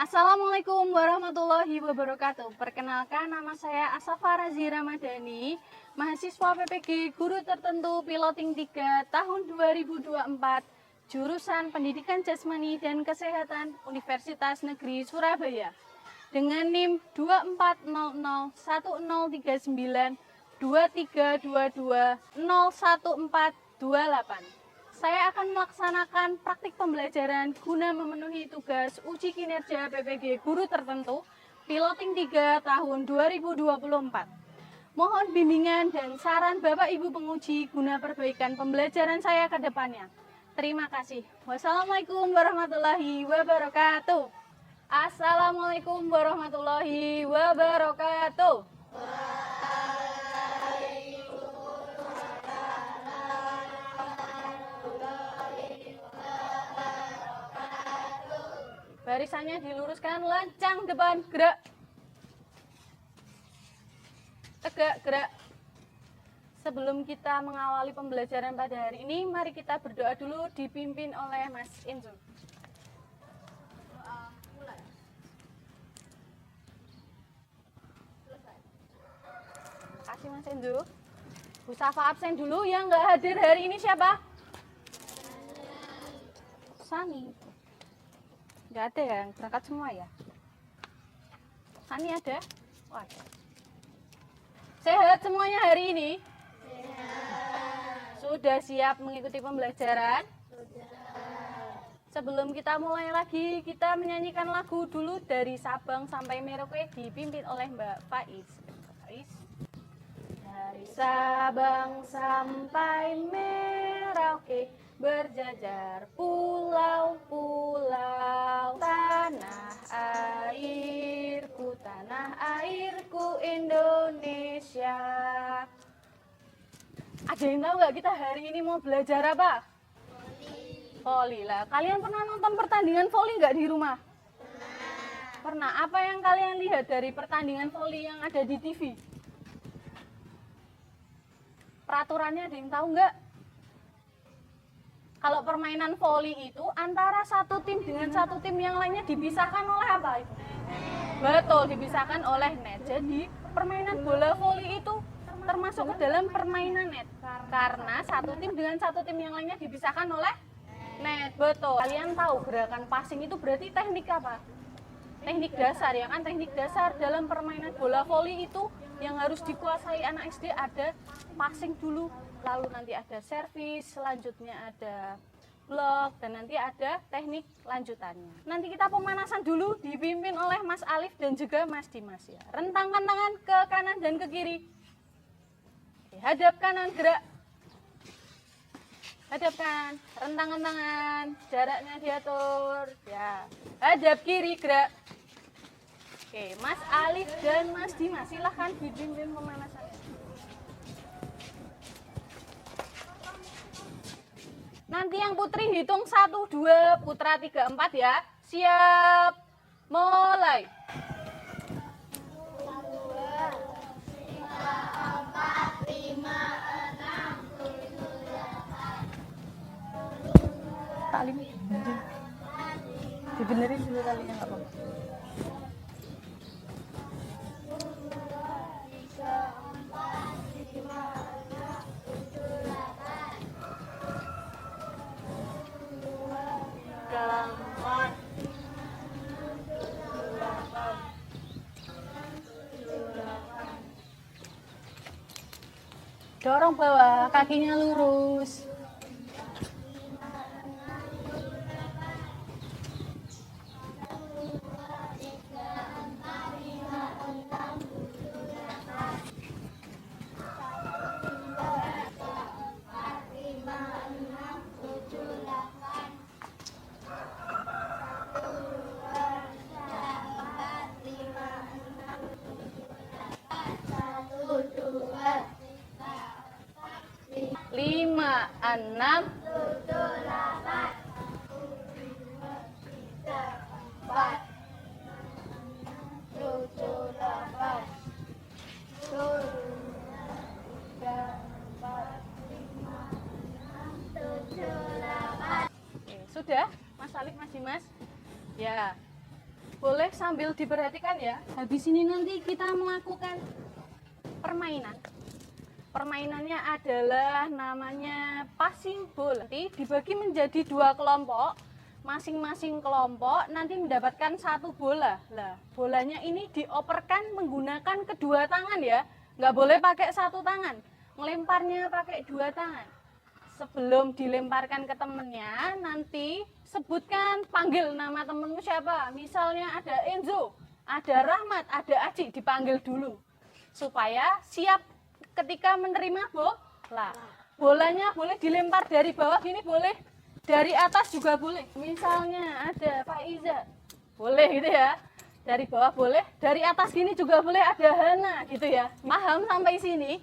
Assalamualaikum warahmatullahi wabarakatuh. Perkenalkan, nama saya Asafa Razi Ramadhani, mahasiswa PPG Guru Tertentu Piloting 3 tahun 2024, jurusan Pendidikan Jasmani dan Kesehatan Universitas Negeri Surabaya. Dengan NIM 240010392322011428. Saya akan melaksanakan praktik pembelajaran guna memenuhi tugas uji kinerja PPG Guru Tertentu Piloting 3 tahun 2024. Mohon bimbingan dan saran Bapak Ibu penguji guna perbaikan pembelajaran saya ke depannya. Terima kasih. Wassalamualaikum warahmatullahi wabarakatuh. Assalamualaikum warahmatullahi wabarakatuh. Barisannya diluruskan, lancang depan, gerak. Tegak, gerak. Sebelum kita mengawali pembelajaran pada hari ini, mari kita berdoa dulu dipimpin oleh Mas Enzo. Mulai. Selesai. Kasih Mas Enzo. Bu Safa absen dulu, yang nggak hadir hari ini siapa? Sani. Nggak ada ya, yang berangkat semua ya? Sani ada? Oh, ada. Sehat semuanya hari ini? Sehat. Sudah siap mengikuti pembelajaran? Sudah. Sebelum kita mulai lagi, kita menyanyikan lagu dulu dari Sabang sampai Merauke dipimpin oleh Mbak Faiz. Dari Sabang sampai Merauke berjajar pulau-pulau, tanah airku Indonesia. Ada yang tahu nggak kita hari ini mau belajar apa? Voli lah. Kalian pernah nonton pertandingan voli nggak di rumah? Pernah. Apa yang kalian lihat dari pertandingan voli yang ada di TV? Peraturannya ada yang tahu nggak? Kalau permainan voli itu antara satu tim dengan satu tim yang lainnya dipisahkan oleh apa itu? Betul, dipisahkan oleh net. Jadi permainan bola voli itu termasuk ke dalam permainan net. Karena satu tim dengan satu tim yang lainnya dipisahkan oleh net. Betul. Kalian tahu gerakan passing itu berarti teknik apa? Teknik dasar ya kan? Teknik dasar dalam permainan bola voli itu yang harus dikuasai anak SD ada passing dulu. Lalu nanti ada servis, selanjutnya ada blok, dan nanti ada teknik lanjutannya. Nanti kita pemanasan dulu dipimpin oleh Mas Alif dan juga Mas Dimas ya. Rentangkan tangan ke kanan dan ke kiri. Oke, hadap kanan, gerak. Hadapkan, rentangkan tangan, jaraknya diatur. Ya, hadap kiri, gerak. Oke, Mas Alif dan Mas Dimas silahkan dipimpin pemanasan. Nanti yang putri hitung 1, 2, putra 3, 4 ya. Siap, mulai. 1, 2, 3, 4, 5, 6, 7, 8. Tali dibenerin dulu talinya nggak apa-apa. 3, 4, 5, 6, 7, 8. Dorong bawah, kakinya lurus. Lima, 6, 7, 8. 4, 7, 8. 7, sudah, Mas Alif, Mas Dimas? Ya. boleh sambil diperhatikan ya. Habis ini nanti kita melakukan permainan. Permainannya adalah namanya passing ball. Nanti dibagi menjadi 2 kelompok. Masing-masing kelompok nanti mendapatkan 1 bola. Lah, bolanya ini dioperkan menggunakan kedua tangan ya. Nggak boleh pakai 1 tangan. Melemparnya pakai 2 tangan. Sebelum dilemparkan ke temennya, nanti sebutkan, panggil nama temenmu siapa. Misalnya ada Enzo, ada Rahmat, ada Aji, dipanggil dulu. Supaya siap ketika menerima bola. Bolanya boleh dilempar dari bawah gini, boleh. Dari atas juga boleh. Misalnya ada Pak Iza, boleh gitu ya. Dari bawah boleh, dari atas gini juga boleh, ada Hana gitu ya. Paham sampai sini?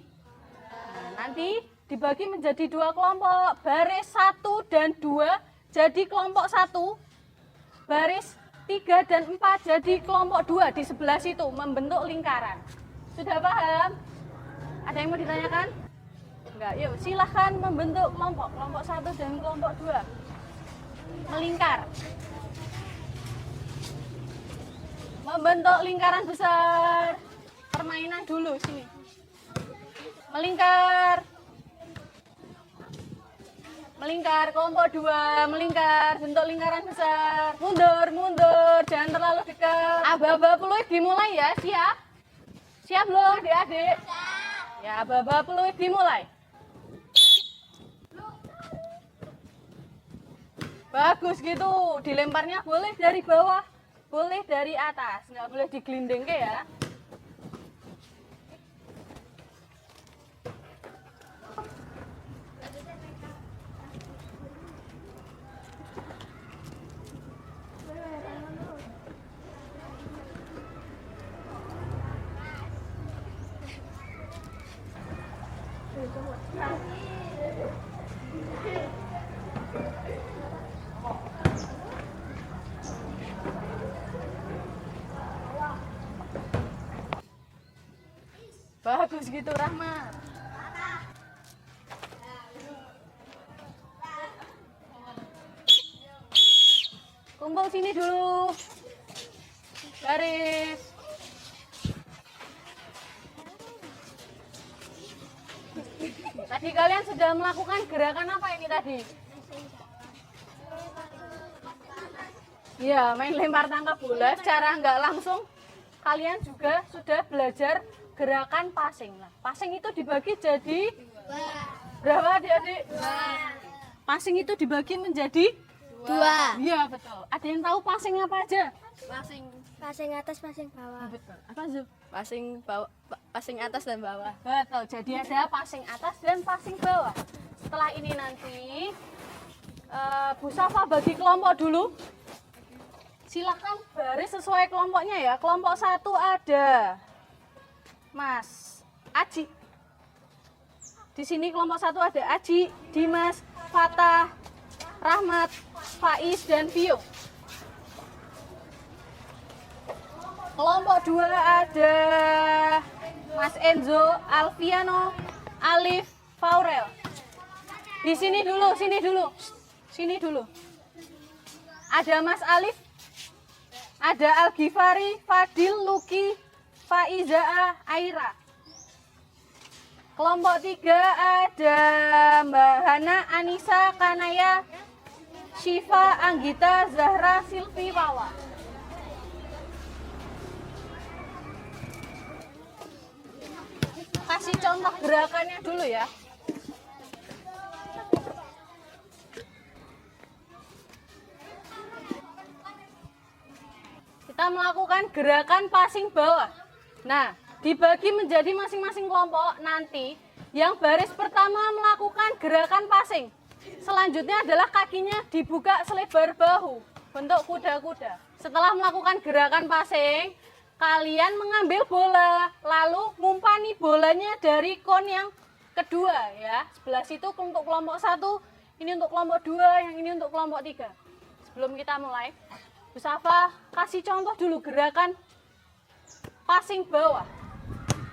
Nah, nanti dibagi menjadi 2 kelompok. Baris 1 dan 2 jadi kelompok 1. Baris 3 dan 4 jadi kelompok 2 di sebelah situ, membentuk lingkaran. Sudah paham? Ada yang mau ditanyakan? Enggak, yuk silahkan membentuk kelompok. Kelompok 1 dan kelompok 2. Melingkar. Membentuk lingkaran besar. Permainan dulu sini. Melingkar. Melingkar, kelompok 2, melingkar, bentuk lingkaran besar. Mundur, mundur, jangan terlalu dekat. Aba-aba peluit dimulai ya, siap? Siap belum adik-adik? Ya, aba-aba peluit dimulai. Bagus gitu, dilemparnya boleh dari bawah, boleh dari atas, nggak boleh digelinding ya. Bagus gitu Rahmat. Kumpul sini dulu. Garis. Tadi kalian sudah melakukan gerakan apa ini tadi? Ya, main lempar tangkap bola secara nggak langsung. Kalian juga sudah belajar gerakan passing. Nah, passing itu dibagi jadi berapa adik-adik? Passing itu dibagi menjadi 2. Iya, betul. Ada yang tahu passing apa aja? Passing atas, passing bawah. Betul. Apa Zul? Passing bawah, passing atas dan bawah. Betul. Jadi ada passing atas dan passing bawah. Setelah ini nanti Bu Safa bagi kelompok dulu. Silakan baris sesuai kelompoknya ya. Kelompok 1 ada Mas Aji. Di sini kelompok 1 ada Aji, Dimas, Fatah, Rahmat, Faiz dan Vio. Kelompok 2 ada Mas Enzo, Alfiano, Alif, Faurel. Di sini dulu, sini dulu. Sini dulu. Ada Mas Alif, ada Al-Ghifari, Fadil, Luki, Faiza, Aira. Kelompok 3 ada Mbak Hana, Anissa, Kanaya, Syifa, Anggita, Zahra, Silvi, Wawa. Kasih contoh gerakannya dulu ya. Kita melakukan gerakan passing bawah. Nah, dibagi menjadi masing-masing kelompok. Nanti yang baris pertama melakukan gerakan passing. Selanjutnya adalah kakinya dibuka selebar bahu, bentuk kuda-kuda. Setelah melakukan gerakan passing, kalian mengambil bola, lalu ngumpani bolanya dari kon yang kedua ya. Sebelah situ untuk kelompok 1, ini untuk kelompok 2, yang ini untuk kelompok 3. Sebelum kita mulai, Bu Safa kasih contoh dulu gerakan passing bawah.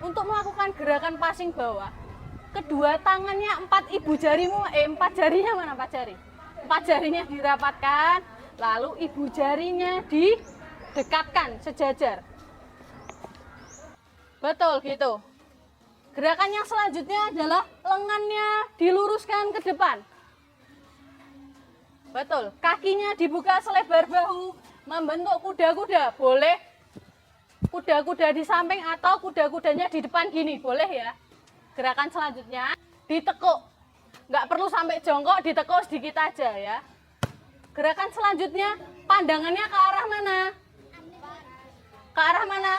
Untuk melakukan gerakan passing bawah, kedua tangannya 4 ibu jarimu, 4 jarinya mana 4 jari? 4 jarinya dirapatkan, lalu ibu jarinya dekatkan sejajar. Betul gitu. Gerakan yang selanjutnya adalah lengannya diluruskan ke depan. Betul, kakinya dibuka selebar bahu, membentuk kuda-kuda. Boleh kuda-kuda di samping atau kuda-kudanya di depan gini, boleh ya. Gerakan selanjutnya ditekuk. Nggak perlu sampai jongkok, ditekuk sedikit aja ya. Gerakan selanjutnya pandangannya ke arah mana? Ke arah mana?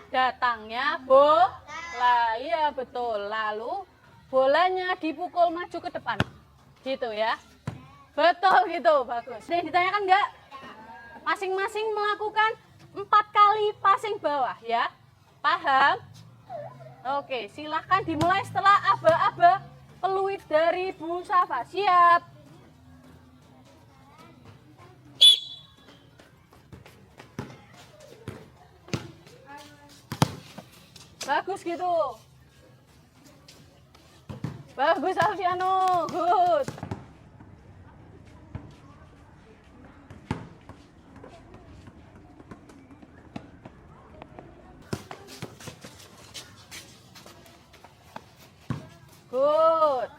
Datangnya bola, iya betul. Lalu bolanya dipukul maju ke depan, gitu ya. Betul gitu, bagus. Ada yang ditanyakan nggak? Masing-masing melakukan 4 kali passing bawah ya. Paham? Oke, silahkan dimulai setelah aba-aba peluit dari Bu Safa. Siap. Bagus gitu. Bagus Alfiano, good. Good.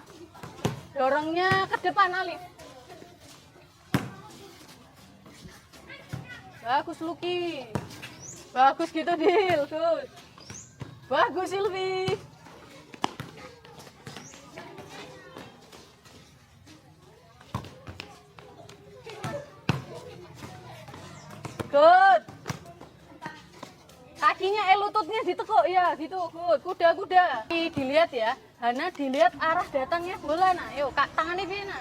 Dorongnya ke depan Alif. Bagus Lucky. Bagus gitu Dil, good. Bagus Silvi. Good. Kakinya lututnya ditekuk ya, gitu. Good. Kuda-kuda. Dilihat ya. Hana dilihat arah datangnya bola. Nah, yuk Kak tangannya Vina.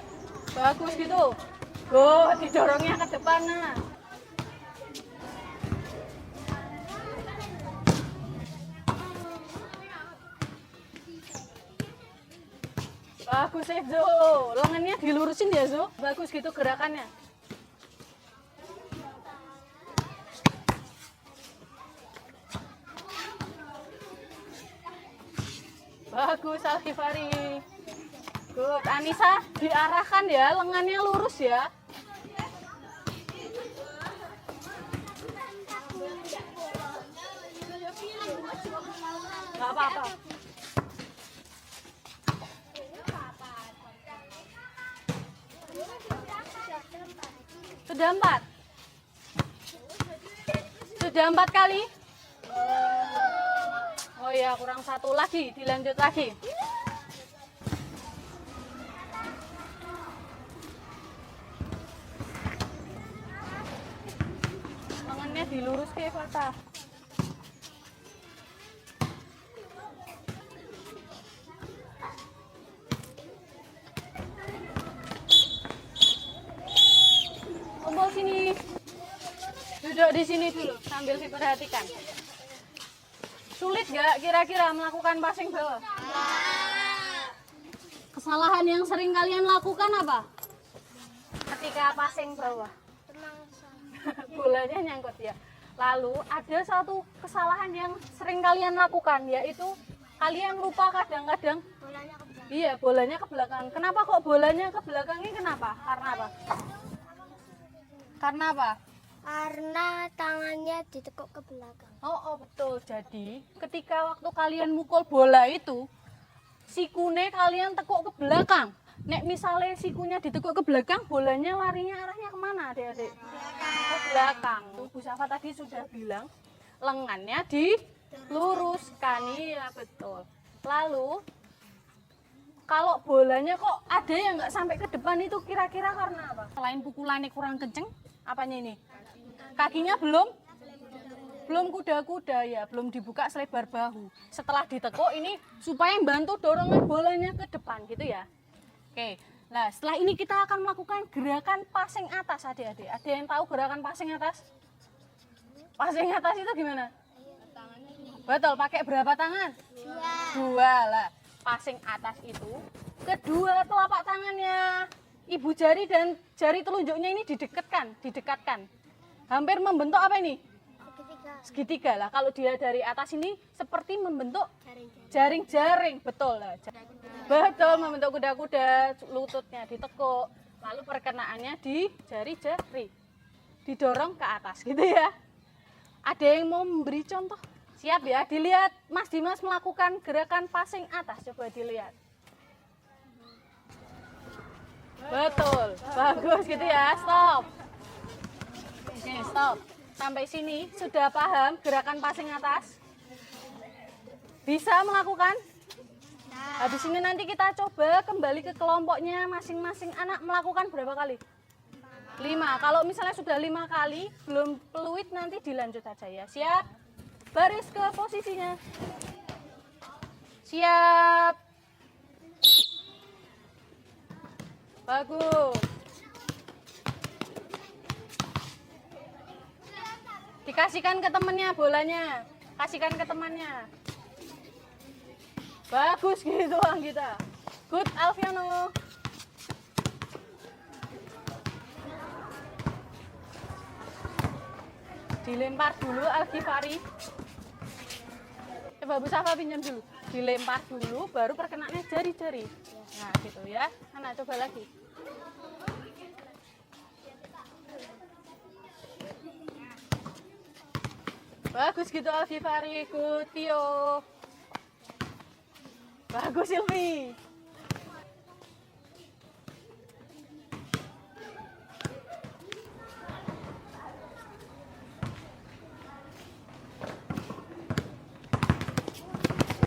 Bagus gitu. Good, didorongnya ke depan nah. Bagus Zo, lengannya dilurusin ya Zo. Bagus gitu gerakannya. Bagus Alkifari. Good, Anissa diarahkan ya, lengannya lurus ya. Gak apa-apa. Sudah 4? Sudah 4 kali? Oh ya, kurang 1 lagi, dilanjut lagi. Lengannya dilurus ke Fata. Sini, duduk di sini dulu sambil diperhatikan. Sulit gak kira-kira melakukan passing bawah? Kesalahan yang sering kalian lakukan apa? Ketika passing bawah? Bolanya nyangkut ya. Lalu ada satu kesalahan yang sering kalian lakukan, yaitu kalian lupa kadang-kadang bolanya ke belakang. Kenapa kok bolanya ke belakang ini? Kenapa? Karena apa? Karena apa? Karena tangannya ditekuk ke belakang. Oh betul. Jadi ketika waktu kalian mukul bola itu, sikune kalian tekuk ke belakang. Nek misalnya sikunya ditekuk ke belakang, bolanya larinya arahnya kemana adik-adik? Ke belakang. Bu Safa tadi sudah bilang lengannya diluruskan. Iya betul. Lalu kalau bolanya kok ada yang nggak sampai ke depan itu kira-kira karena apa? Selain pukulannya kurang kenceng, apanya ini? Kakinya belum kuda-kuda ya, belum dibuka selebar bahu. Setelah ditekuk ini supaya bantu dorongan bolanya ke depan gitu ya. Oke, nah setelah ini kita akan melakukan gerakan passing atas adik-adik. Ada yang tahu gerakan passing atas? Passing atas itu gimana? Betul, pakai berapa tangan? 2 lah. Passing atas itu kedua telapak tangannya ibu jari dan jari telunjuknya ini didekatkan, hampir membentuk apa ini? Segitiga lah. Kalau dia dari atas ini seperti membentuk jaring-jaring, betul lah. Betul, membentuk kuda-kuda, lututnya ditekuk, lalu perkenaannya di jari-jari, didorong ke atas gitu ya. Ada yang mau memberi contoh? Siap ya, dilihat Mas Dimas melakukan gerakan passing atas, coba dilihat. Betul, bagus gitu ya, stop. Oke, stop. Sampai sini sudah paham gerakan passing atas? Bisa melakukan? Habis ini nanti kita coba kembali ke kelompoknya, masing-masing anak melakukan berapa kali? 5. Kalau misalnya sudah 5 kali, belum fluid, nanti dilanjut aja ya. Siap? Baris ke posisinya. Siap. Bagus. Dikasihkan ke temennya bolanya. Kasihkan ke temannya. Bagus gitu Anggita. Good Alfiano. Dilempar dulu Alkifari. Coba Bu Safa pinjam dulu. Dilempar dulu baru perkenaannya jari-jari. Nah gitu ya. Anak coba lagi. Bagus gitu Alkifari. Good Tio. Bagus Silvi.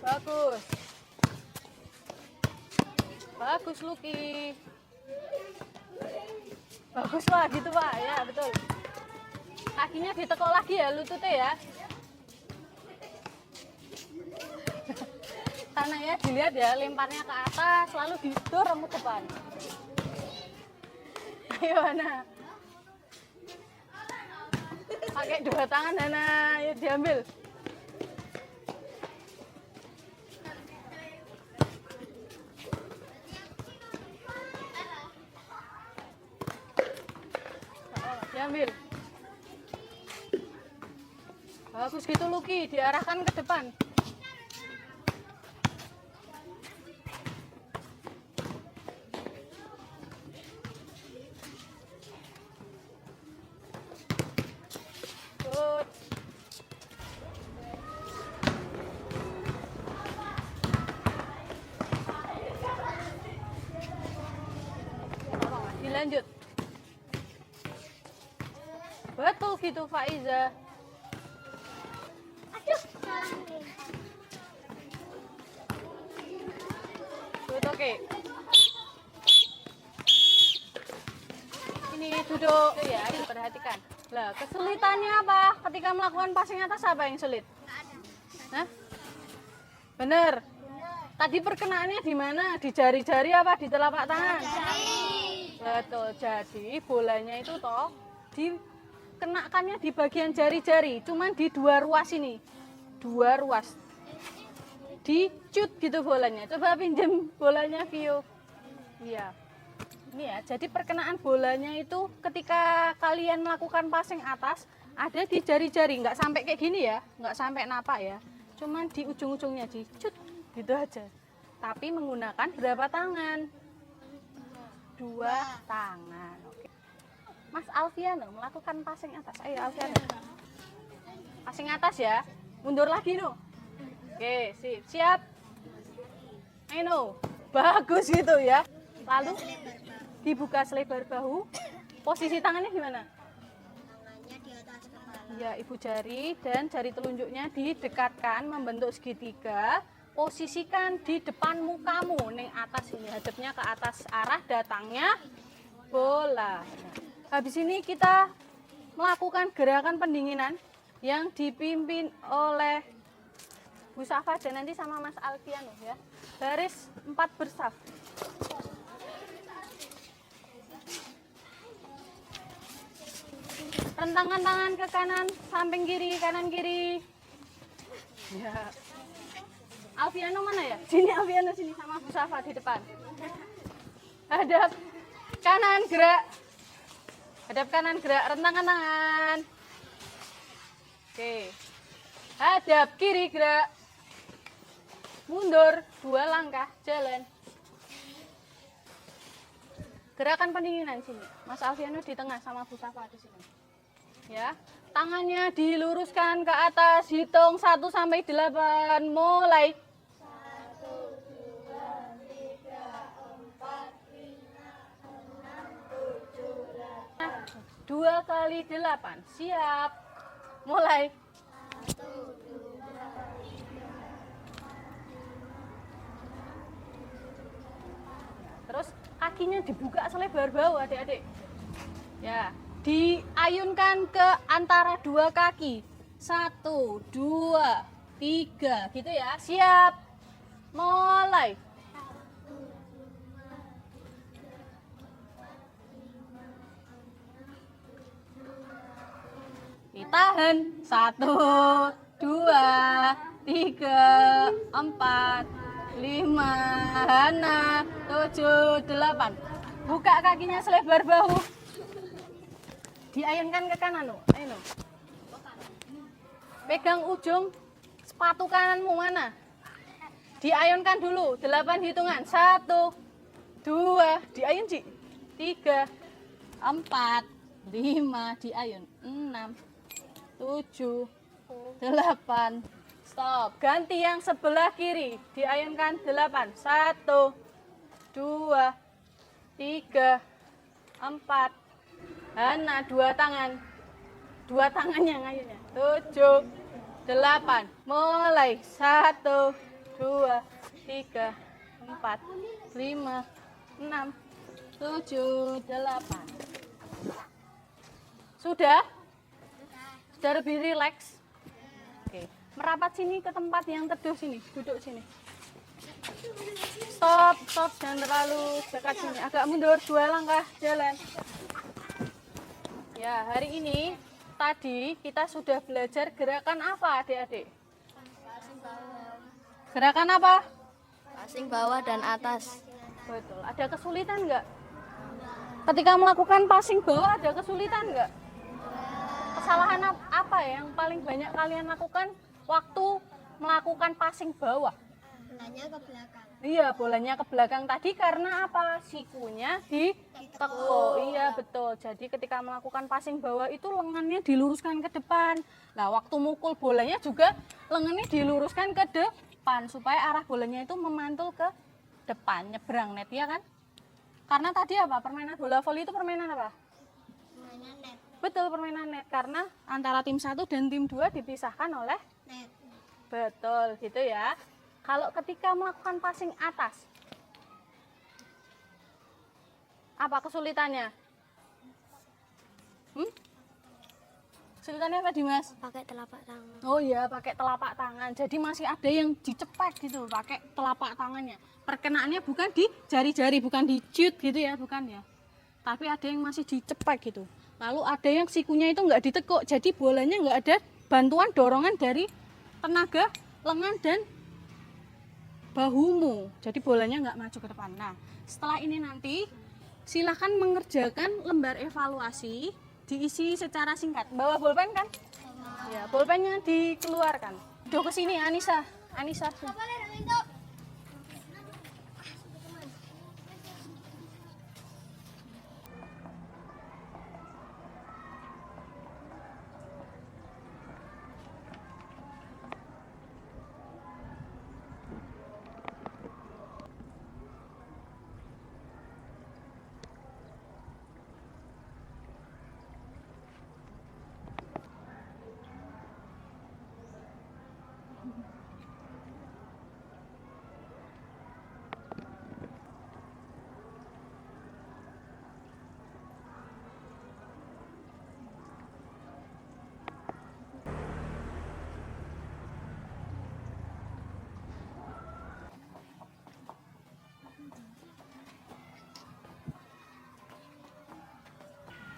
Bagus. Bagus Lucky. Bagus Pak, gitu Pak. Ya, betul. Kakinya ditekuk lagi ya lututnya ya. Karena ya dilihat ya, lemparnya ke atas lalu didorong ke depan. Ayo Hana. Pakai 2 tangan Hana, ayo diambil. Diambil. Bagus gitu Lucky, diarahkan ke depan. Good. Dilanjut. Betul gitu Faiza. Good, oke. Ini duduk ya, diperhatikan. Lah, kesulitannya apa? Ketika melakukan passing atas apa yang sulit? Hah? Bener. Tadi perkenaannya di mana? Di jari-jari apa di telapak tangan? Betul. Jadi bolanya itu toh dikenakannya di bagian jari-jari, cuman di 2 ruas ini. 2 ruas. Dicut gitu bolanya. Coba pinjem bolanya Vio. Iya. Ini ya, jadi perkenaan bolanya itu ketika kalian melakukan passing atas ada di jari-jari, nggak sampai kayak gini ya, nggak sampai napak ya, cuman di ujung-ujungnya dicut gitu aja. Tapi menggunakan berapa tangan? 2 tangan. Oke. Mas Alfiano melakukan passing atas. Ayo Alfiano. Passing atas ya. Mundur lagi no. Oke, siap. Ayo. Bagus gitu ya. Lalu dibuka selebar bahu. Posisi tangannya gimana? Tangannya di atas kepala. Ya, ibu jari dan jari telunjuknya didekatkan membentuk segitiga. Posisikan di depan mukamu, ning atas ini, hadapnya ke atas, arah datangnya bola. Habis ini kita melakukan gerakan pendinginan yang dipimpin oleh Bu Safa dan nanti sama Mas Alfiano ya. Baris 4 bersaf. Rentangkan tangan ke kanan, samping kiri, kanan kiri. Ya. Alfiano mana ya? Sini Alfiano, sini sama Bu Safa di depan. Hadap kanan gerak. Hadap kanan gerak, rentangkan tangan. Oke. Hadap kiri gerak. Mundur 2 langkah, jalan. Gerakan pendinginan sini. Mas Alfiano di tengah sama Bu Safa di sini. Ya. Tangannya diluruskan ke atas, hitung 1 sampai 8, mulai. 2 kali 8, siap. Mulai. Terus kakinya dibuka selebar bau adik-adik. Ya, diayunkan ke antara dua kaki. 1, 2, 3, gitu ya. Siap. Mulai. Ditahan. 1, 2, 3, 4, 5, 6, 7, 8. Buka kakinya selebar bahu. Diayunkan ke kanan, loh. Ayo, loh. Pegang ujung sepatu kananmu mana? Diayunkan dulu. 8 hitungan. 1, 2, diayun, Ci. 3, 4, 5, diayun. 6, 7, 8. Stop. Ganti yang sebelah kiri. Diayunkan 8. 1, 2, 3, 4. Hana, 2 tangan. 2 tangan yang ayunnya. 7, 8. Mulai. 1, 2, 3, 4, 5, 6, 7, 8. Sudah? Sudah lebih rileks? Oke. Merapat sini ke tempat yang teduh sini. Duduk sini. Stop, jangan terlalu dekat sini. Agak mundur 2 langkah jalan. Ya, hari ini tadi kita sudah belajar gerakan apa, adik-adik? Gerakan apa? Passing bawah dan atas. Betul. Ada kesulitan nggak? Ketika melakukan passing bawah ada kesulitan nggak? Kesalahan apa yang paling banyak kalian lakukan waktu melakukan passing bawah? Bolanya ke belakang. Iya, bolanya ke belakang tadi karena apa? Sikunya ditekuk. Iya, betul. Jadi ketika melakukan passing bawah itu lengannya diluruskan ke depan. Nah, waktu mukul bolanya juga lengannya diluruskan ke depan supaya arah bolanya itu memantul ke depan, nyebrang net, ya kan? Karena tadi apa? Permainan bola voli itu permainan apa? Permainan net. Betul, permainan net karena antara tim 1 dan tim 2 dipisahkan oleh Net. betul, gitu ya. Kalau ketika melakukan passing atas, apa kesulitannya? Kesulitannya apa, Dimas? Pakai telapak tangan. Oh iya, pakai telapak tangan. Jadi masih ada yang dicepet gitu, pakai telapak tangannya. Perkenaannya bukan di jari-jari, bukan di cut gitu ya, bukan ya. Tapi ada yang masih dicepet gitu. Lalu ada yang sikunya itu nggak ditekuk, jadi bolanya nggak ada bantuan dorongan dari tenaga lengan dan bahumu, jadi bolanya nggak maju ke depan. Nah, setelah ini nanti silahkan mengerjakan lembar evaluasi, diisi secara singkat. Bawa bolpen kan? Ya, bolpennya dikeluarkan. Duh, ke sini Anissa.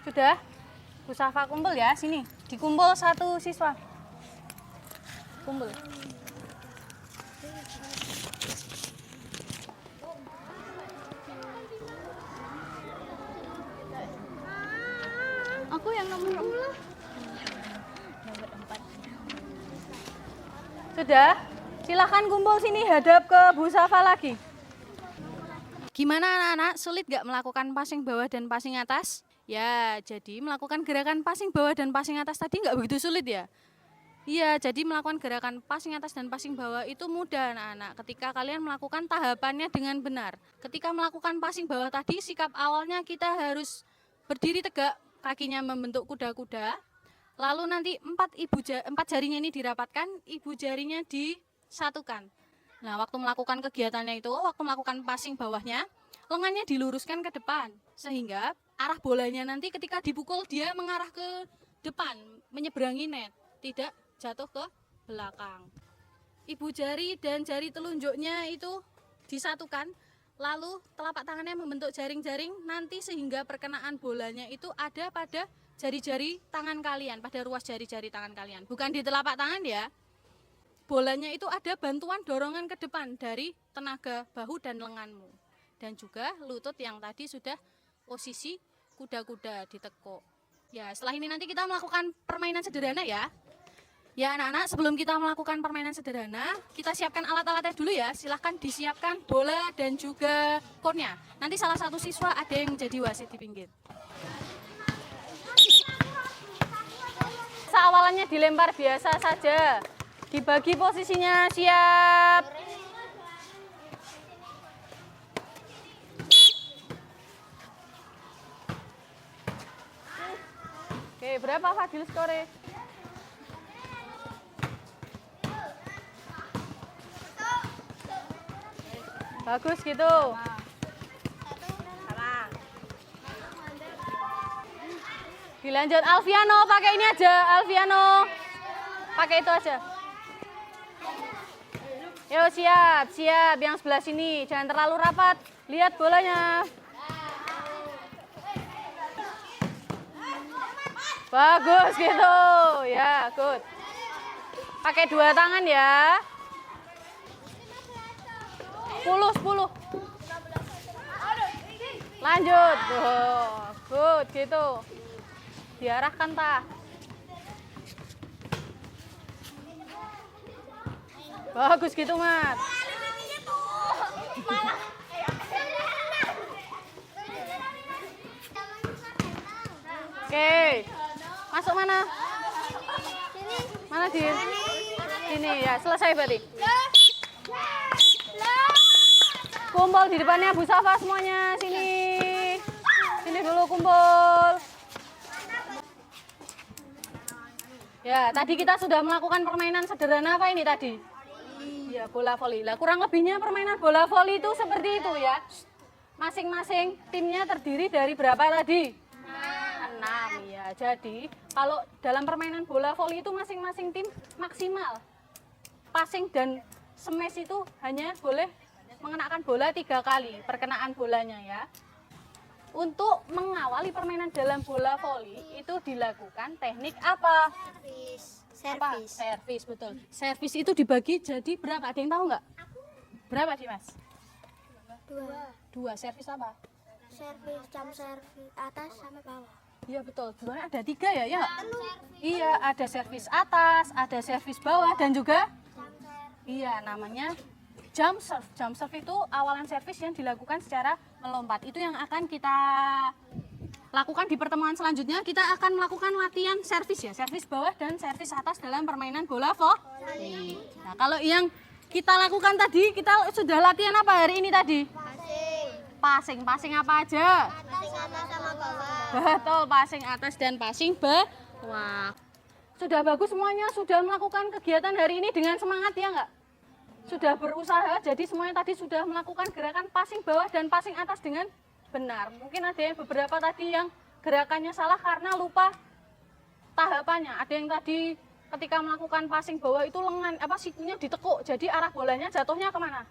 Sudah? Bu Safa kumpul ya, sini. Dikumpul 1 siswa. Kumpul. Aku yang nomor 4. Sudah? Silahkan kumpul sini, hadap ke Bu Safa lagi. Gimana anak-anak, sulit gak melakukan passing bawah dan passing atas? Ya, jadi melakukan gerakan passing bawah dan passing atas tadi nggak begitu sulit ya? Iya, jadi melakukan gerakan passing atas dan passing bawah itu mudah anak-anak ketika kalian melakukan tahapannya dengan benar. Ketika melakukan passing bawah tadi, sikap awalnya kita harus berdiri tegak, kakinya membentuk kuda-kuda. Lalu nanti empat jarinya ini dirapatkan, ibu jarinya disatukan. Nah, waktu melakukan kegiatannya itu, waktu melakukan passing bawahnya, lengannya diluruskan ke depan. Sehingga arah bolanya nanti ketika dipukul dia mengarah ke depan, menyeberangi net, tidak jatuh ke belakang. Ibu jari dan jari telunjuknya itu disatukan, lalu telapak tangannya membentuk jaring-jaring nanti sehingga perkenaan bolanya itu ada pada jari-jari tangan kalian, pada ruas jari-jari tangan kalian. Bukan di telapak tangan ya. Bolanya itu ada bantuan dorongan ke depan dari tenaga bahu dan lenganmu. Dan juga lutut yang tadi sudah posisi kuda-kuda ditekuk. Ya, setelah ini nanti kita melakukan permainan sederhana ya. Ya anak-anak, sebelum kita melakukan permainan sederhana, kita siapkan alat-alatnya dulu ya. Silahkan disiapkan bola dan juga konnya. Nanti salah satu siswa ada yang menjadi wasit di pinggir. Awalannya dilempar biasa saja. Dibagi posisinya, siap. Oke, berapa Fadil skore? Bagus gitu. Dilanjut Alfiano, pakai ini aja, Alfiano. Pakai itu aja. Yo, siap, siap. Yang sebelah sini, jangan terlalu rapat. Lihat bolanya. Bagus gitu. Ya, good. Pakai dua tangan ya. 10. Lanjut. Oh, good gitu. Diarahkan tak. Bagus gitu, Mat. Oke. Masuk mana? Mana, Din? Sini ya, selesai berarti. Kumpul di depannya Bu Safa semuanya, sini. Sini dulu kumpul. Ya, tadi kita sudah melakukan permainan sederhana apa ini tadi? Iya, bola voli. Lah kurang lebihnya permainan bola voli itu seperti itu ya. Masing-masing timnya terdiri dari berapa tadi? 6 ya. Jadi, kalau dalam permainan bola voli itu masing-masing tim maksimal passing dan smash itu hanya boleh mengenakan bola 3 kali perkenaan bolanya ya. Untuk mengawali permainan dalam bola voli itu dilakukan teknik apa? Servis. Servis, betul. Servis itu dibagi jadi berapa? Ada yang tahu nggak? Berapa sih, Mas? 2. Servis apa? Servis, jam servis atas sama bawah. Iya betul. Sebenarnya ada 3 ya, ya. Iya, ada servis atas, ada servis bawah dan juga iya namanya jump serve. Jump serve itu awalan servis yang dilakukan secara melompat. Itu yang akan kita lakukan di pertemuan selanjutnya. Kita akan melakukan latihan servis ya, servis bawah dan servis atas dalam permainan bola voli. Nah, kalau yang kita lakukan tadi, kita sudah latihan apa hari ini tadi? Passing apa aja? Atas sama bawah. Betul, passing atas dan passing bawah. Sudah bagus semuanya, sudah melakukan kegiatan hari ini dengan semangat ya enggak? Sudah berusaha, jadi semuanya tadi sudah melakukan gerakan passing bawah dan passing atas dengan benar. Mungkin ada yang beberapa tadi yang gerakannya salah karena lupa tahapannya. Ada yang tadi ketika melakukan passing bawah itu lengan sikunya ditekuk, jadi arah bolanya jatuhnya kemana?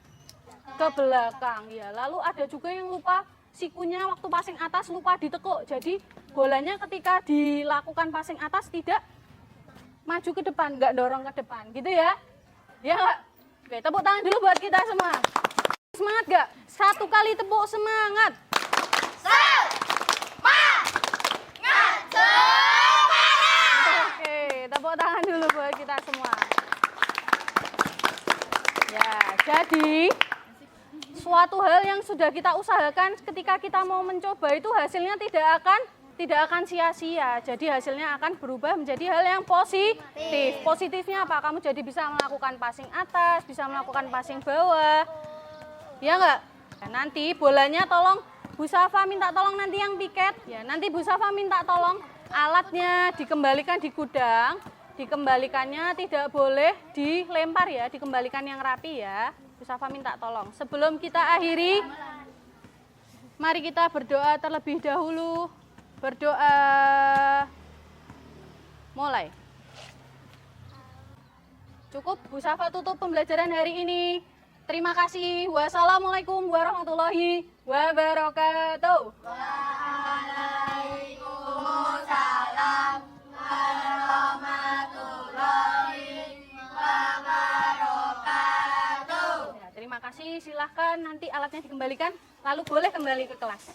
Ke belakang ya. Lalu ada juga yang lupa sikunya waktu passing atas lupa ditekuk, jadi bolanya ketika dilakukan passing atas tidak maju ke depan, nggak dorong ke depan, gitu ya? Ya nggak? Oke, tepuk tangan dulu buat kita semua. Semangat nggak? 1 kali tepuk semangat. Oke, tepuk tangan dulu buat kita semua. Ya, jadi suatu hal yang sudah kita usahakan ketika kita mau mencoba itu hasilnya tidak akan tidak akan sia-sia. Jadi hasilnya akan berubah menjadi hal yang positif. Positifnya apa? Kamu jadi bisa melakukan passing atas, bisa melakukan passing bawah. Ya enggak? Nah, nanti bolanya tolong Bu Safa minta tolong nanti yang piket. Ya, nanti Bu Safa minta tolong alatnya dikembalikan di gudang. Dikembalikannya tidak boleh dilempar ya, dikembalikan yang rapi ya. Bu Safa minta tolong. Sebelum kita akhiri, mari kita berdoa terlebih dahulu. Berdoa. Mulai. Cukup, Bu Safa tutup pembelajaran hari ini. Terima kasih. Wassalamualaikum warahmatullahi wabarakatuh. Waalaikumsalam warahmatullahi wabarakatuh. Ya, terima kasih. Silahkan nanti alatnya dikembalikan, lalu boleh kembali ke kelas.